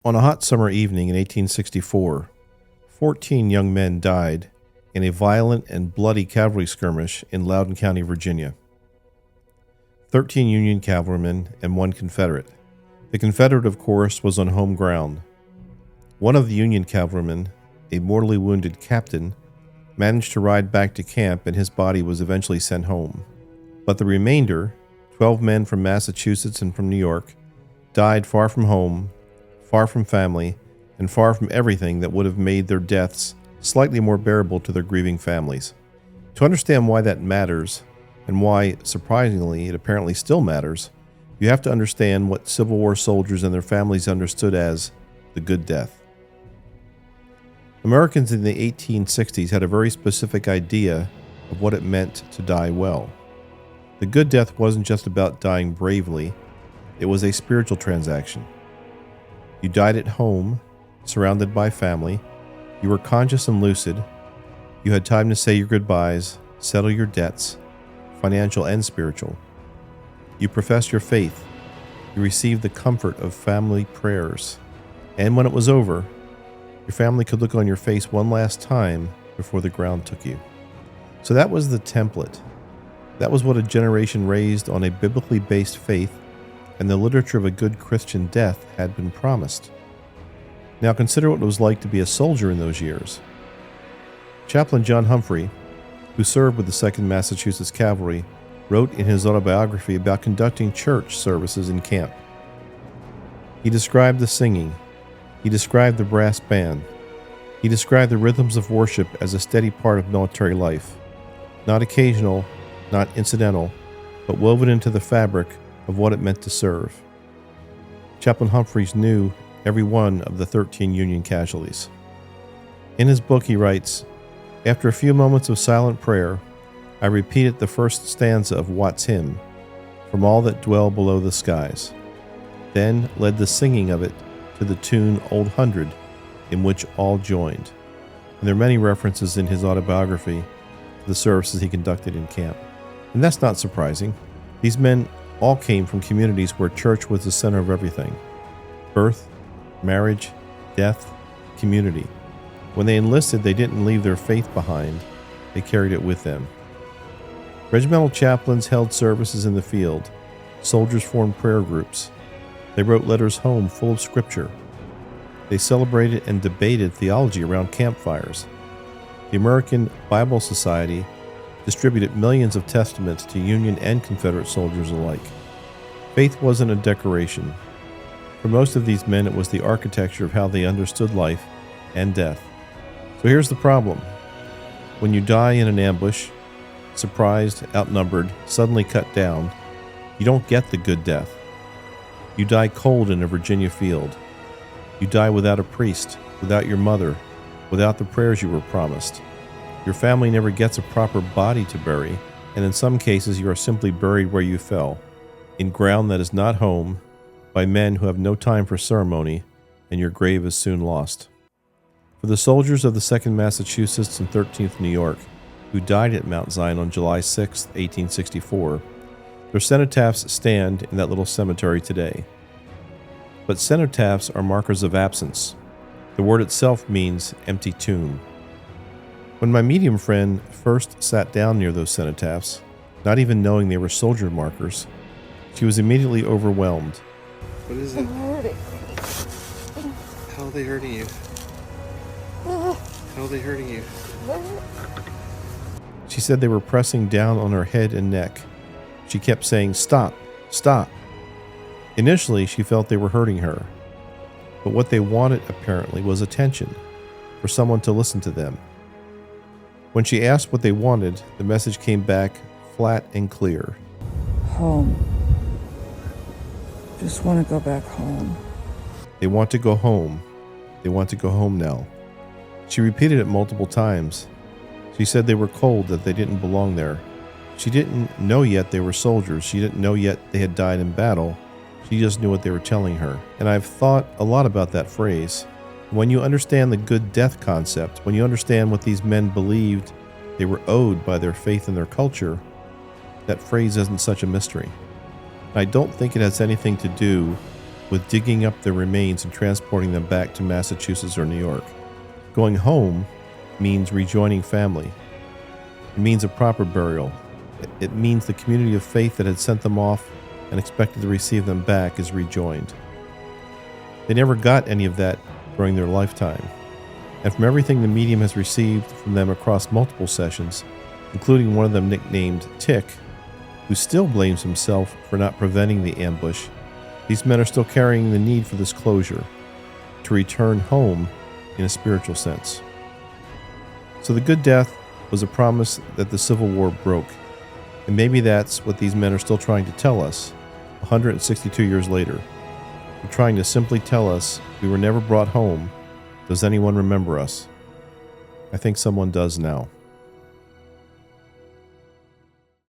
On a hot summer evening in 1864, 14 young men died in a violent and bloody cavalry skirmish in Loudoun County, Virginia. 13 Union cavalrymen and 1 Confederate. The Confederate, of course, was on home ground. One of the Union cavalrymen, a mortally wounded captain, managed to ride back to camp and his body was eventually sent home. But the remainder, 12 men from Massachusetts and from New York, died far from home, far from family, and far from everything that would have made their deaths slightly more bearable to their grieving families. To understand why that matters, and why, surprisingly, it apparently still matters, you have to understand what Civil War soldiers and their families understood as the good death. Americans in the 1860s had a very specific idea of what it meant to die well. The good death wasn't just about dying bravely, it was a spiritual transaction. You died at home, surrounded by family, you were conscious and lucid, you had time to say your goodbyes, settle your debts, financial and spiritual. You professed your faith, you received the comfort of family prayers, and when it was over, your family could look on your face one last time before the ground took you. So that was the template. That was what a generation raised on a biblically based faith and the literature of a good Christian death had been promised. Now consider what it was like to be a soldier in those years. Chaplain John Humphrey, who served with the 2nd Massachusetts Cavalry, wrote in his autobiography about conducting church services in camp. He described the singing. He described the brass band. He described the rhythms of worship as a steady part of military life, not occasional, not incidental, but woven into the fabric of what it meant to serve. Chaplain Humphreys knew every one of the 13 Union casualties. In his book he writes, "After a few moments of silent prayer, I repeated the first stanza of Watt's hymn, 'From all that dwell below the skies,' then led the singing of it to the tune 'Old Hundred,' in which all joined." And there are many references in his autobiography to the services he conducted in camp. And that's not surprising. These men all came from communities where church was the center of everything: birth, marriage, death, community. When they enlisted, they didn't leave their faith behind, they carried it with them. Regimental chaplains held services in the field. Soldiers formed prayer groups. They wrote letters home full of scripture. They celebrated and debated theology around campfires. The American Bible Society distributed millions of testaments to Union and Confederate soldiers alike. Faith wasn't a decoration. For most of these men, it was the architecture of how they understood life and death. So here's the problem. When you die in an ambush, surprised, outnumbered, suddenly cut down, you don't get the good death. You die cold in a Virginia field. You die without a priest, without your mother, without the prayers you were promised. Your family never gets a proper body to bury, and in some cases you are simply buried where you fell, in ground that is not home, by men who have no time for ceremony, and your grave is soon lost. For the soldiers of the 2nd Massachusetts and 13th New York, who died at Mount Zion on July 6, 1864, their cenotaphs stand in that little cemetery today. But cenotaphs are markers of absence. The word itself means empty tomb. When my medium friend first sat down near those cenotaphs, not even knowing they were soldier markers, she was immediately overwhelmed. What is it? I'm hurting. How are they hurting you? How are they hurting you? She said they were pressing down on her head and neck. She kept saying, "Stop, stop." Initially, she felt they were hurting her, but what they wanted apparently was attention, for someone to listen to them. When she asked what they wanted, the message came back flat and clear. Home. Just want to go back home. They want to go home. They want to go home now. She repeated it multiple times. She said they were cold, that they didn't belong there. She didn't know yet they were soldiers. She didn't know yet they had died in battle. She just knew what they were telling her. And I've thought a lot about that phrase. When you understand the good death concept, when you understand what these men believed they were owed by their faith and their culture, that phrase isn't such a mystery. I don't think it has anything to do with digging up their remains and transporting them back to Massachusetts or New York. Going home means rejoining family. It means a proper burial. It means the community of faith that had sent them off and expected to receive them back is rejoined. They never got any of that during their lifetime. And from everything the medium has received from them across multiple sessions, including one of them nicknamed Tick, who still blames himself for not preventing the ambush, these men are still carrying the need for this closure, to return home in a spiritual sense. So the good death was a promise that the Civil War broke, and maybe that's what these men are still trying to tell us 162 years later. They're trying to simply tell us we were never brought home. Does anyone remember us? I think someone does now.